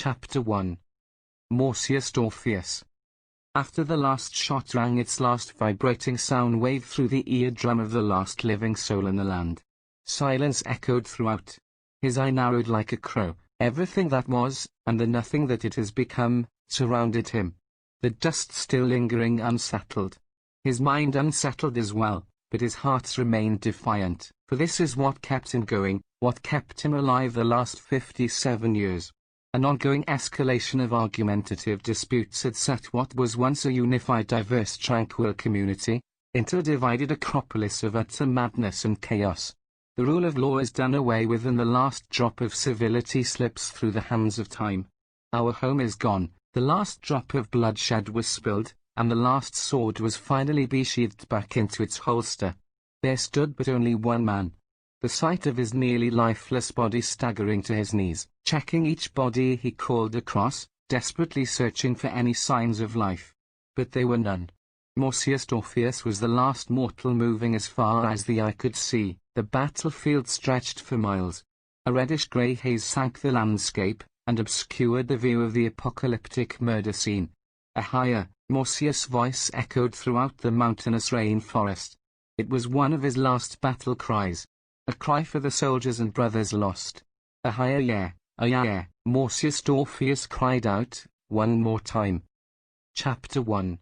Chapter 1. Morsius Dorphius. After the last shot rang its last vibrating sound wave through the eardrum of the last living soul in the land, silence echoed throughout. His eye narrowed like a crow. Everything that was, and the nothing that it has become, surrounded him. The dust still lingering unsettled. His mind unsettled as well, but his heart remained defiant, for this is what kept him going, what kept him alive the last 57 years. An ongoing escalation of argumentative disputes had set what was once a unified, diverse, tranquil community into a divided acropolis of utter madness and chaos. The rule of law is done away with and the last drop of civility slips through the hands of time. Our home is gone, the last drop of bloodshed was spilled, and the last sword was finally be-sheathed back into its holster. There stood but only one man. The sight of his nearly lifeless body staggering to his knees, checking each body he called across, desperately searching for any signs of life. But there were none. Morsius Dorphius was the last mortal moving as far as the eye could see. The battlefield stretched for miles. A reddish-grey haze sank the landscape, and obscured the view of the apocalyptic murder scene. A higher, Morsius' voice echoed throughout the mountainous rainforest. It was one of his last battle cries. A cry for the soldiers and brothers lost. A higher yeah, a yeah, Morsius Dorphius cried out, one more time. Chapter 1.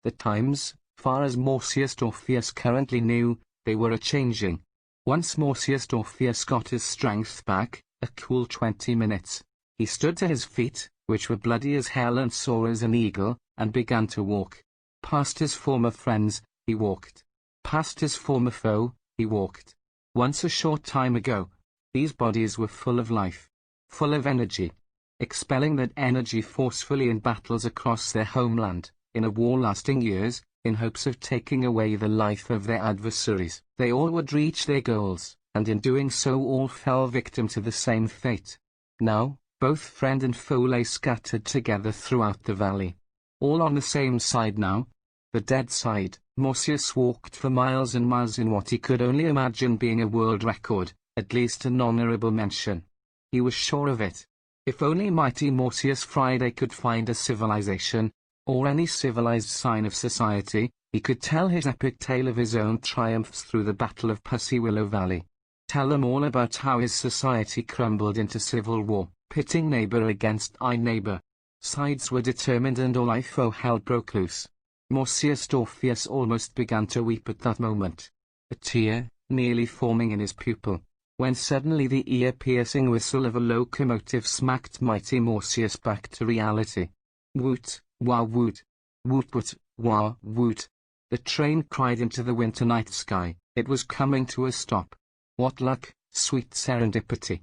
The times, far as Morsius Dorphius currently knew, they were a-changing. Once Morsius Dorphius got his strength back, a cool 20 minutes, he stood to his feet, which were bloody as hell and sore as an eagle, and began to walk. Past his former friends, he walked. Past his former foe, he walked. Once a short time ago, these bodies were full of life, full of energy, expelling that energy forcefully in battles across their homeland, in a war lasting years, in hopes of taking away the life of their adversaries. They all would reach their goals, and in doing so all fell victim to the same fate. Now, both friend and foe lay scattered together throughout the valley. All on the same side now, the dead side. Morsius walked for miles and miles in what he could only imagine being a world record, at least an honorable mention. He was sure of it. If only mighty Morsius Friday could find a civilization, or any civilized sign of society, he could tell his epic tale of his own triumphs through the Battle of Pussy Willow Valley. Tell them all about how his society crumbled into civil war, pitting neighbor against neighbor. Sides were determined and all IFO hell broke loose. Morsius Dorphius almost began to weep at that moment, a tear nearly forming in his pupil, when suddenly the ear-piercing whistle of a locomotive smacked mighty Morsius back to reality. Woot, wah woot, woot woot, wah woot. The train cried into the winter night sky. It was coming to a stop. What luck, sweet serendipity.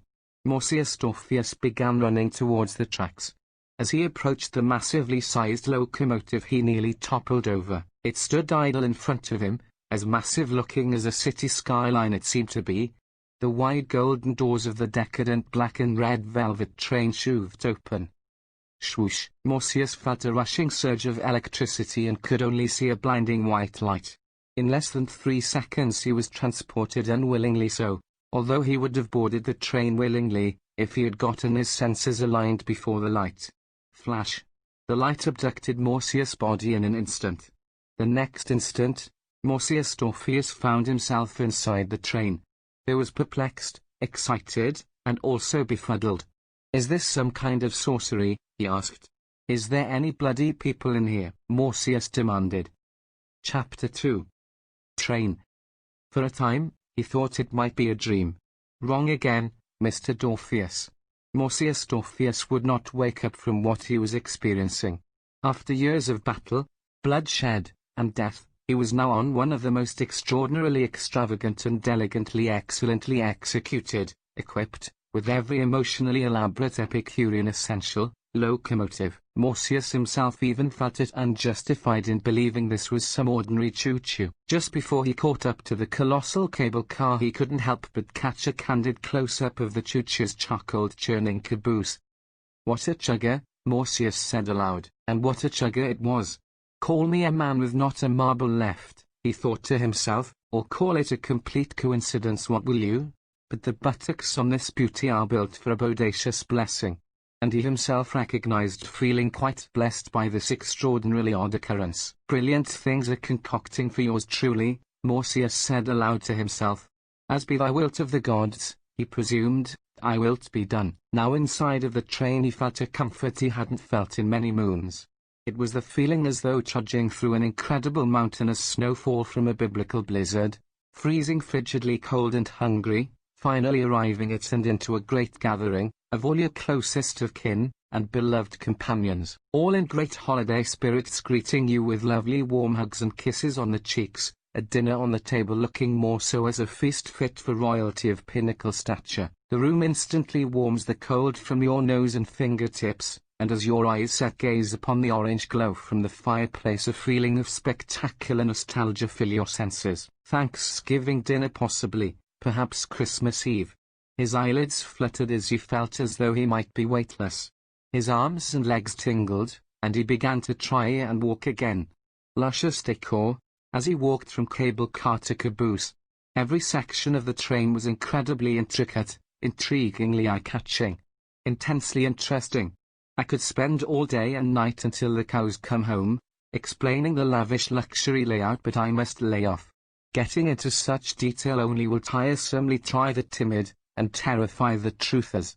Morsius Dorphius began running towards the tracks. As he approached the massively sized locomotive he nearly toppled over. It stood idle in front of him, as massive-looking as a city skyline it seemed to be. The wide golden doors of the decadent black and red velvet train shoved open. Swoosh! Morsius felt a rushing surge of electricity and could only see a blinding white light. In less than 3 seconds he was transported unwillingly so, although he would have boarded the train willingly, if he had gotten his senses aligned before the light. Flash! The light abducted Morsius' body in an instant. The next instant, Morsius Dorphius found himself inside the train. He was perplexed, excited, and also befuddled. Is this some kind of sorcery? He asked. Is there any bloody people in here? Morsius demanded. Chapter 2. Train. For a time, he thought it might be a dream. Wrong again, Mr. Dorphius. Morsius Dorphius would not wake up from what he was experiencing. After years of battle, bloodshed, and death, he was now on one of the most extraordinarily extravagant and elegantly excellently executed, equipped, with every emotionally elaborate Epicurean essential, locomotive. Morsius himself even felt it unjustified in believing this was some ordinary choo-choo. Just before he caught up to the colossal cable car he couldn't help but catch a candid close-up of the choo-choo's charcoal churning caboose. What a chugger, Morsius said aloud, and what a chugger it was. Call me a man with not a marble left, he thought to himself, or call it a complete coincidence, what will you? But the buttocks on this beauty are built for a bodacious blessing. and he himself recognized feeling quite blessed by this extraordinarily odd occurrence. "Brilliant things are concocting for yours truly," Morsius said aloud to himself. "As be thy wilt of the gods," he presumed, "I wilt be done." Now inside of the train he felt a comfort he hadn't felt in many moons. It was the feeling as though trudging through an incredible mountainous snowfall from a biblical blizzard, freezing frigidly cold and hungry, finally arriving at and into a great gathering of all your closest of kin and beloved companions, all in great holiday spirits, greeting you with lovely warm hugs and kisses on the cheeks, a dinner on the table looking more so as a feast fit for royalty of pinnacle stature. The room instantly warms the cold from your nose and fingertips, and as your eyes set gaze upon the orange glow from the fireplace, a feeling of spectacular nostalgia fill your senses. Thanksgiving dinner possibly, perhaps Christmas Eve. His eyelids fluttered as he felt as though he might be weightless. His arms and legs tingled, and he began to try and walk again. Luscious decor, as he walked from cable car to caboose. Every section of the train was incredibly intricate, intriguingly eye-catching, intensely interesting. I could spend all day and night until the cows come home, explaining the lavish luxury layout, but I must lay off. Getting into such detail only will tiresomely try the timid, and terrify the truthers.